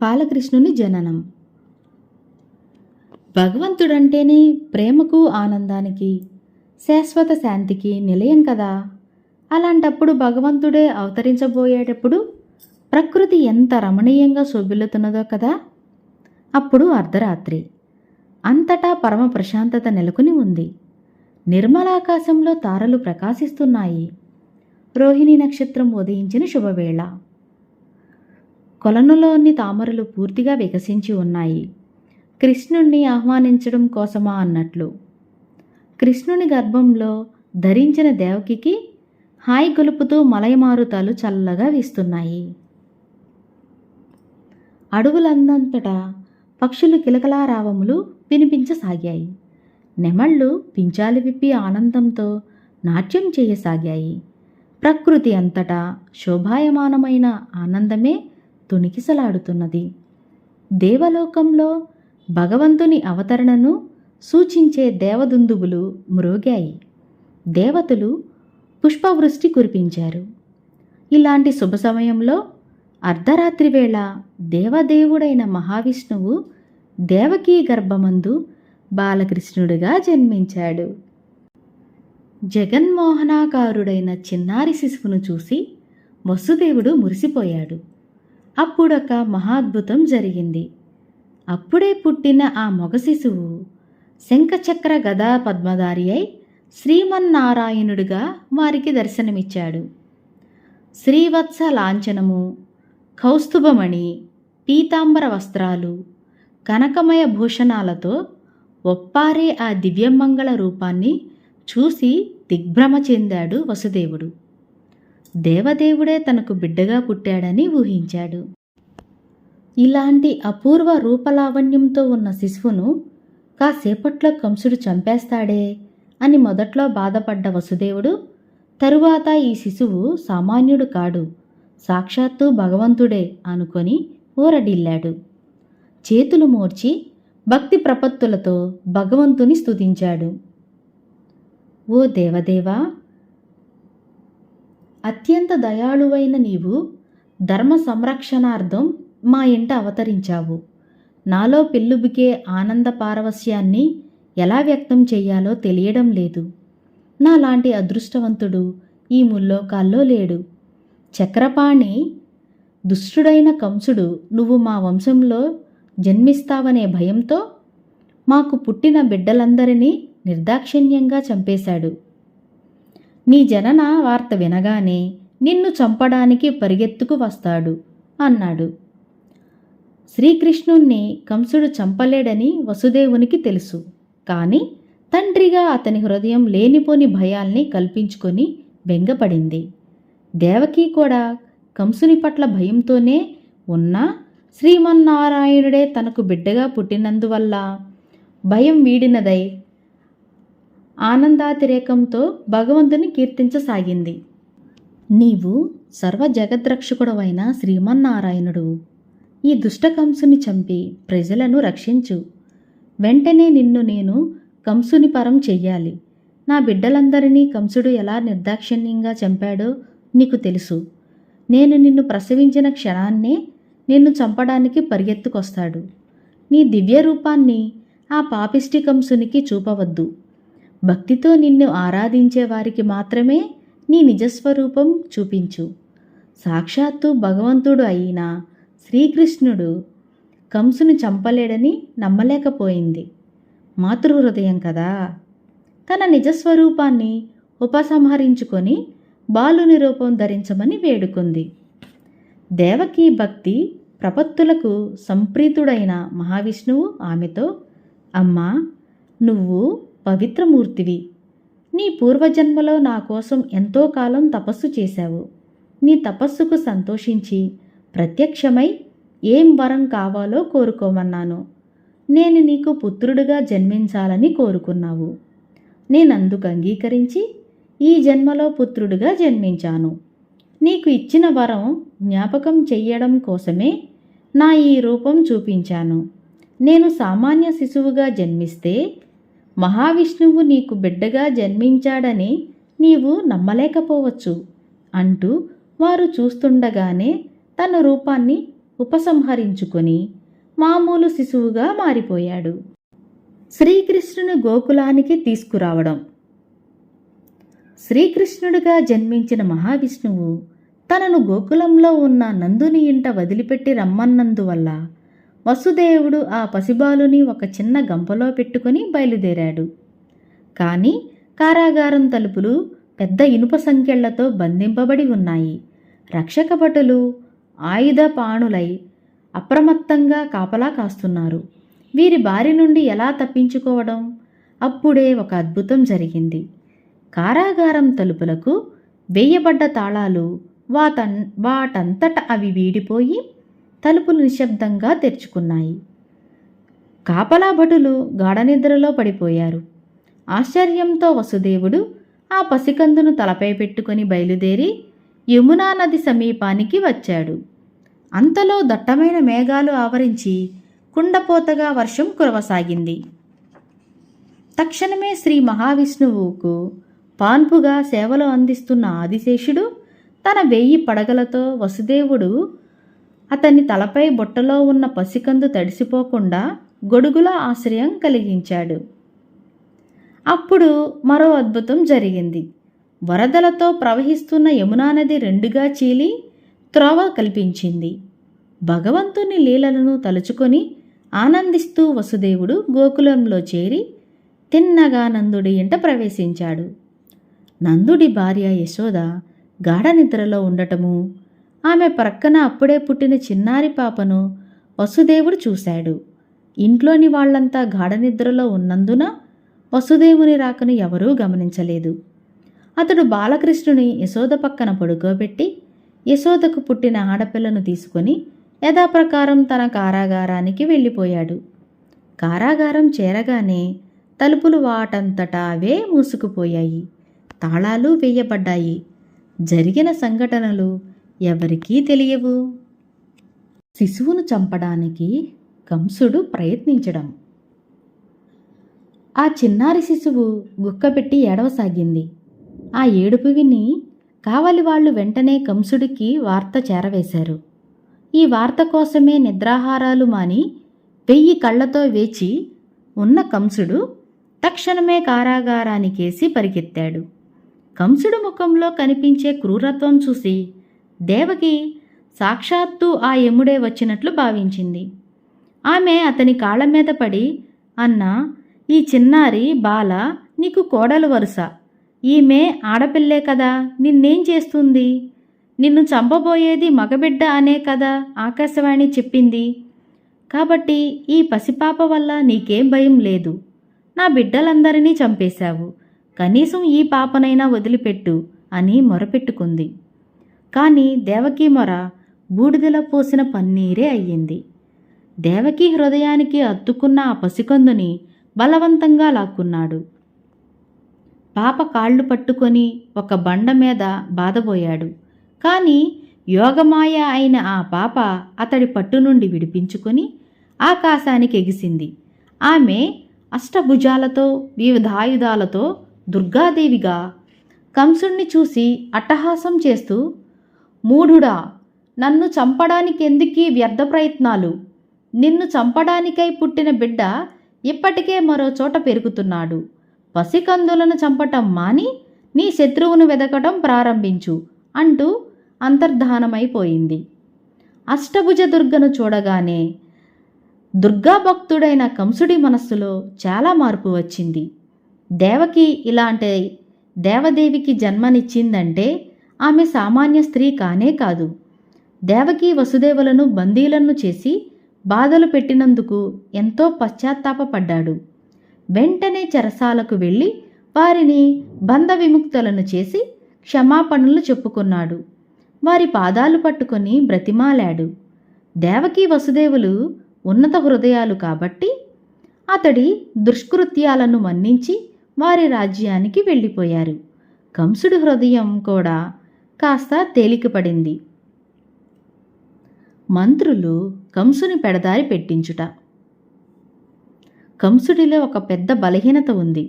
బాలకృష్ణుని జననం. భగవంతుడంటేనే ప్రేమకు, ఆనందానికి, శాశ్వత శాంతికి నిలయం కదా. అలాంటప్పుడు భగవంతుడే అవతరించబోయేటప్పుడు ప్రకృతి ఎంత రమణీయంగా శోభిల్లుతున్నదో కదా. అప్పుడు అర్ధరాత్రి. అంతటా పరమ ప్రశాంతత నెలకొని ఉంది. నిర్మలాకాశంలో తారలు ప్రకాశిస్తున్నాయి. రోహిణి నక్షత్రం ఉదయించిన శుభవేళ. కొలనులోని తామరలు పూర్తిగా వికసించి ఉన్నాయి. కృష్ణుణ్ణి ఆహ్వానించడం కోసమా అన్నట్లు. కృష్ణుని గర్భంలో ధరించిన దేవకికి హాయి గొలుపుతూ మలయమారుతాలు చల్లగా వీస్తున్నాయి. అడవులందంతటా పక్షులు కిలకలారావములు వినిపించసాగాయి. నెమళ్ళు పించాలు విప్పి ఆనందంతో నాట్యం చేయసాగాయి. ప్రకృతి అంతటా శోభాయమానమైన ఆనందమే తుణికిసలాడుతున్నది. దేవలోకంలో భగవంతుని అవతరణను సూచించే దేవదుందుబులు మ్రోగాయి. దేవతలు పుష్పవృష్టి కురిపించారు. ఇలాంటి శుభ సమయంలో అర్ధరాత్రి వేళ దేవదేవుడైన మహావిష్ణువు దేవకీ గర్భమందు బాలకృష్ణుడిగా జన్మించాడు. జగన్మోహనాకారుడైన చిన్నారి శిశువును చూసి వసుదేవుడు మురిసిపోయాడు. అప్పుడొక మహాద్భుతం జరిగింది. అప్పుడే పుట్టిన ఆ మగ శిశువు శంఖచక్ర గదా పద్మధారి అయి శ్రీమన్నారాయణుడిగా వారికి దర్శనమిచ్చాడు. శ్రీవత్స లాంఛనము, కౌస్తుభమణి, పీతాంబర వస్త్రాలు, కనకమయ భూషణాలతో ఒప్పారే ఆ దివ్యమంగళ రూపాన్ని చూసి దిగ్భ్రమ చెందాడు వసుదేవుడు. దేవదేవుడే తనకు బిడ్డగా పుట్టాడని ఊహించాడు. ఇలాంటి అపూర్వ రూపలావణ్యంతో ఉన్న శిశువును కాసేపట్లో కంసుడు చంపేస్తాడే అని మొదట్లో బాధపడ్డ వసుదేవుడు తరువాత ఈ శిశువు సామాన్యుడు కాడు, సాక్షాత్తు భగవంతుడే అనుకొని ఊరడిల్లాడు. చేతులు మోర్చి భక్తి ప్రపత్తులతో భగవంతుని స్తుతించాడు. ఓ దేవదేవా, అత్యంత దయాళువైన నీవు ధర్మ సంరక్షణార్థం మా ఇంట అవతరించావు. నాలో పెళ్ళుబికే ఆనంద పారవస్యాన్ని ఎలా వ్యక్తం చెయ్యాలో తెలియడం లేదు. నాలాంటి అదృష్టవంతుడు ఈ ముల్లోకాల్లో లేడు. చక్రపాణి దుష్టుడైన కంసుడు నువ్వు మా వంశంలో జన్మిస్తావనే భయంతో మాకు పుట్టిన బిడ్డలందరినీ నిర్దాక్షిణ్యంగా చంపేశాడు. నీ జనన వార్త వినగానే నిన్ను చంపడానికి పరిగెత్తుకు వస్తాడు అన్నాడు. శ్రీకృష్ణుణ్ణి కంసుడు చంపలేడని వసుదేవునికి తెలుసు. కానీ తండ్రిగా అతని హృదయం లేనిపోని భయాల్ని కల్పించుకొని బెంగపడింది. దేవకి కూడా కంసుని పట్ల భయంతోనే ఉన్నా శ్రీమన్నారాయణుడే తనకు బిడ్డగా పుట్టినందువల్ల భయం వీడినదై ఆనందాతిరేకంతో భగవంతుని కీర్తించసాగింది. నీవు సర్వ జగద్రక్షకుడవైన శ్రీమన్నారాయణుడు, ఈ దుష్టకంసుని చంపి ప్రజలను రక్షించు. వెంటనే నిన్ను నేను కంసుని పరం చెయ్యాలి. నా బిడ్డలందరినీ కంసుడు ఎలా నిర్దాక్షిణ్యంగా చంపాడో నీకు తెలుసు. నేను నిన్ను ప్రసవించిన క్షణాన్నే నిన్ను చంపడానికి పరిగెత్తుకొస్తాడు. నీ దివ్య రూపాన్ని ఆ పాపిష్టి కంసునికి చూపవద్దు. భక్తితో నిన్ను ఆరాధించే వారికి మాత్రమే నీ నిజస్వరూపం చూపించు. సాక్షాత్తు భగవంతుడు అయిన శ్రీకృష్ణుడు కంసుని చంపలేడని నమ్మలేకపోయింది. మాతృహృదయం కదా. తన నిజస్వరూపాన్ని ఉపసంహరించుకొని బాలుని రూపం ధరించమని వేడుకుంది. దేవకీ భక్తి ప్రపత్తులకు సంప్రీతుడైన మహావిష్ణువు ఆమెతో, అమ్మా, నువ్వు పవిత్రమూర్తివి. నీ పూర్వజన్మలో నా కోసం ఎంతో కాలం తపస్సు చేశావు. నీ తపస్సుకు సంతోషించి ప్రత్యక్షమై ఏం వరం కావాలో కోరుకోమన్నాను. నేను నీకు పుత్రుడిగా జన్మించాలని కోరుకున్నావు. నేనందుకు అంగీకరించి ఈ జన్మలో పుత్రుడిగా జన్మించాను. నీకు ఇచ్చిన వరం జ్ఞాపకం చెయ్యడం కోసమే నా ఈ రూపం చూపించాను. నేను సామాన్య శిశువుగా జన్మిస్తే మహావిష్ణువు నీకు బిడ్డగా జన్మించాడని నీవు నమ్మలేకపోవచ్చు అంటూ వారు చూస్తుండగానే తన రూపాన్ని ఉపసంహరించుకొని మామూలు శిశువుగా మారిపోయాడు. శ్రీకృష్ణుని గోకులానికి తీసుకురావడం. శ్రీకృష్ణుడిగా జన్మించిన మహావిష్ణువు తనను గోకులంలో ఉన్న నందుని ఇంట వదిలిపెట్టి రమ్మన్నందువల్ల వసుదేవుడు ఆ పసిబాలుని ఒక చిన్న గంపలో పెట్టుకొని బయలుదేరాడు. కానీ కారాగారం తలుపులు పెద్ద ఇనుప సంకెళ్లతో బంధింపబడి ఉన్నాయి. రక్షక భటులు ఆయుధపాణులై అప్రమత్తంగా కాపలా కాస్తున్నారు. వీరి బారి నుండి ఎలా తప్పించుకోవడం? అప్పుడే ఒక అద్భుతం జరిగింది. కారాగారం తలుపులకు వేయబడ్డ తాళాలు వాటంతట అవి వీడిపోయి తలుపులు నిశ్శబ్దంగా తెరుచుకున్నాయి. కాపలా భటులు గాఢనిద్రలో పడిపోయారు. ఆశ్చర్యంతో వసుదేవుడు ఆ పసికందును తలపై పెట్టుకుని బయలుదేరి యమునా నది సమీపానికి వచ్చాడు. అంతలో దట్టమైన మేఘాలు ఆవరించి కుండపోతగా వర్షం కురవసాగింది. తక్షణమే శ్రీ మహావిష్ణువుకు పాన్పుగా సేవలు అందిస్తున్న ఆదిశేషుడు తన 1000 పడగలతో వసుదేవుడు అతని తలపై బుట్టలో ఉన్న పసికందు తడిసిపోకుండా గొడుగుల ఆశ్రయం కలిగించాడు. అప్పుడు మరో అద్భుతం జరిగింది. వరదలతో ప్రవహిస్తున్న యమునా నది 2గా చీలి త్రోవ కల్పించింది. భగవంతుని లీలలను తలుచుకొని ఆనందిస్తూ వసుదేవుడు గోకులంలో చేరి తిన్నగా నందుడి ఇంట ప్రవేశించాడు. నందుడి భార్య యశోద గాఢనిద్రలో ఉండటము, ఆమె ప్రక్కన అప్పుడే పుట్టిన చిన్నారి పాపను వసుదేవుడు చూశాడు. ఇంట్లోని వాళ్లంతా గాఢనిద్రలో ఉన్నందున వసుదేవుని రాకను ఎవరూ గమనించలేదు. అతడు బాలకృష్ణుని యశోద పక్కన పడుకోబెట్టి యశోదకు పుట్టిన ఆడపిల్లను తీసుకొని యథాప్రకారం తన కారాగారానికి వెళ్ళిపోయాడు. కారాగారం చేరగానే తలుపులు వాటంతటా అవే మూసుకుపోయాయి. తాళాలు వేయబడ్డాయి. జరిగిన సంఘటనలు ఎవరికీ తెలియవు. శిశువును చంపడానికి కంసుడు ప్రయత్నించడం. ఆ చిన్నారి శిశువు గుక్కపెట్టి ఏడవసాగింది. ఆ ఏడుపు విని కావలి వాళ్ళు వెంటనే కంసుడికి వార్త చేరవేశారు. ఈ వార్త కోసమే నిద్రాహారాలు మాని 1000 కళ్లతో వేచి ఉన్న కంసుడు తక్షణమే కారాగారానికేసి పరిగెత్తాడు. కంసుడు ముఖంలో కనిపించే క్రూరత్వం చూసి దేవకి సాక్షాత్తు ఆ యముడే వచ్చినట్లు భావించింది. ఆమె అతని కాళ్ళ మీద పడి, అన్నా, ఈ చిన్నారి బాల నీకు కోడలు వరుస. ఈమె ఆడపిల్లే కదా, నిన్నేం చేస్తుంది? నిన్ను చంపబోయేది మగబిడ్డ అనే కదా ఆకాశవాణి చెప్పింది. కాబట్టి ఈ పసిపాప వల్ల నీకేం భయం లేదు. నా బిడ్డలందరినీ చంపేశావు, కనీసం ఈ పాపనైనా వదిలిపెట్టు అని మొరపెట్టుకుంది. కానీ దేవకీ మొర బూడిదలో పోసిన పన్నీరే అయ్యింది. దేవకీ హృదయానికి అత్తుకున్న ఆ పసికందుని బలవంతంగా లాక్కున్నాడు. పాప కాళ్ళు పట్టుకొని ఒక బండ మీద బాధబోయాడు. కానీ యోగమాయ అయిన ఆ పాప అతడి పట్టు నుండి విడిపించుకొని ఆకాశానికి ఎగిసింది. ఆమె అష్టభుజాలతో వివిధాయుధాలతో దుర్గాదేవిగా కంసుణ్ణి చూసి అట్టహాసం చేస్తూ, మూఢుడా, నన్ను చంపడానికెందుకీ వ్యర్థ ప్రయత్నాలు? నిన్ను చంపడానికై పుట్టిన బిడ్డ ఇప్పటికే మరో చోట పెరుగుతున్నాడు. పసికందులను చంపటం మాని నీ శత్రువును వెదకటం ప్రారంభించు అంటూ అంతర్ధానమైపోయింది. అష్టభుజ దుర్గను చూడగానే దుర్గాభక్తుడైన కంసుడి మనస్సులో చాలా మార్పు వచ్చింది. దేవకి ఇలాంటి దేవదేవికి జన్మనిచ్చిందంటే ఆమె సామాన్య స్త్రీ కానే కాదు. దేవకి వసుదేవులను బందీలను చేసి బాధలు పెట్టినందుకు ఎంతో పశ్చాత్తాపపడ్డాడు. వెంటనే చెరసాలకు వెళ్ళి వారిని బంధ విముక్తులను చేసి క్షమాపణలు చెప్పుకున్నాడు. వారి పాదాలు పట్టుకొని బ్రతిమాలాడు. దేవకీ వసుదేవులు ఉన్నత హృదయాలు కాబట్టి అతడి దుష్కృత్యాలను మన్నించి వారి రాజ్యానికి వెళ్ళిపోయారు. కంసుడి హృదయం కూడా కాస్త తేలికపడింది. మంత్రులు కంసుని పెడదారి పెట్టించుట. కంసుడిలో ఒక పెద్ద బలహీనత ఉంది.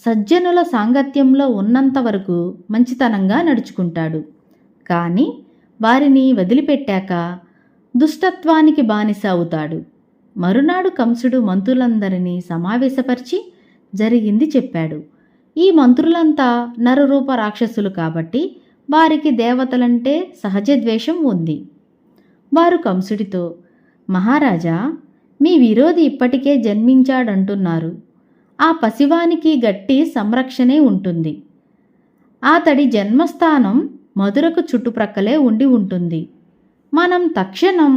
సజ్జనుల సాంగత్యంలో ఉన్నంత వరకు మంచితనంగా నడుచుకుంటాడు. కానీ వారిని వదిలిపెట్టాక దుష్టత్వానికి బానిస అవుతాడు. మరునాడు కంసుడు మంత్రులందరినీ సమావేశపరిచి జరిగింది చెప్పాడు. ఈ మంత్రులంతా నరరూప రాక్షసులు కాబట్టి వారికి దేవతలంటే సహజ ద్వేషం ఉంది. వారు కంసుడితో, మహారాజా, మీ విరోధి ఇప్పటికే జన్మించాడంటున్నారు. ఆ పసివానికి గట్టి సంరక్షణే ఉంటుంది. అతడి జన్మస్థానం మధురకు చుట్టుప్రక్కలే ఉండి ఉంటుంది. మనం తక్షణం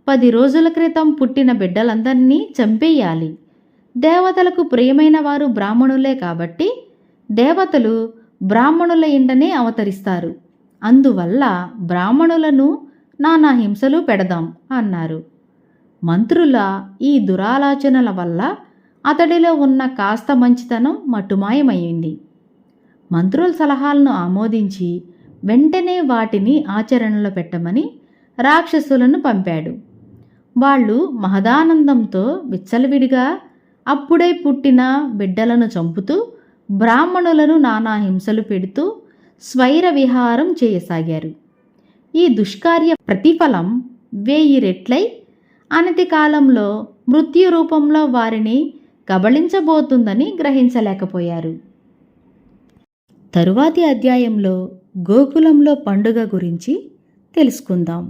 10 రోజుల క్రితం పుట్టిన బిడ్డలందరినీ చంపేయాలి. దేవతలకు ప్రియమైన వారు బ్రాహ్మణులే కాబట్టి దేవతలు బ్రాహ్మణుల ఇంటనే అవతరిస్తారు. అందువల్ల బ్రాహ్మణులను నానా హింసలు పెడదాం అన్నారు. మంత్రుల ఈ దురాలోచనల వల్ల అతడిలో ఉన్న కాస్త మంచితనం మట్టుమాయమైంది. మంత్రుల సలహాలను ఆమోదించి వెంటనే వాటిని ఆచరణలో పెట్టమని రాక్షసులను పంపాడు. వాళ్ళు మహదానందంతో విచ్చలవిడిగా అప్పుడే పుట్టిన బిడ్డలను చంపుతూ బ్రాహ్మణులను నానా హింసలు పెడుతూ స్వైర విహారం చేయసాగారు. ఈ దుష్కార్య ప్రతిఫలం 1000 రెట్లై అనతి కాలంలో మృత్యు రూపంలో వారిని కబళించబోతుందని గ్రహించలేకపోయారు. తరువాతి అధ్యాయంలో గోకులంలో పండుగ గురించి తెలుసుకుందాం.